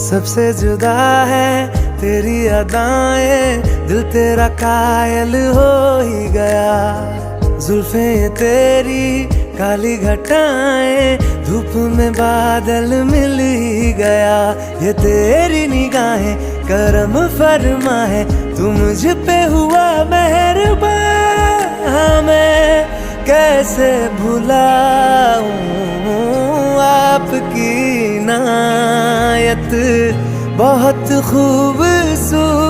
सबसे जुदा है तेरी अदाएं, दिल तेरा कायल हो ही गया। जुल्फे तेरी काली घटाएं, धूप में बादल मिल ही गया। ये तेरी निगाहें करम फरमा है, तू मुझ पे हुआ मेहरबान। मैं कैसे भुलाऊं आपकी इनायत, बहुत खूबसूरत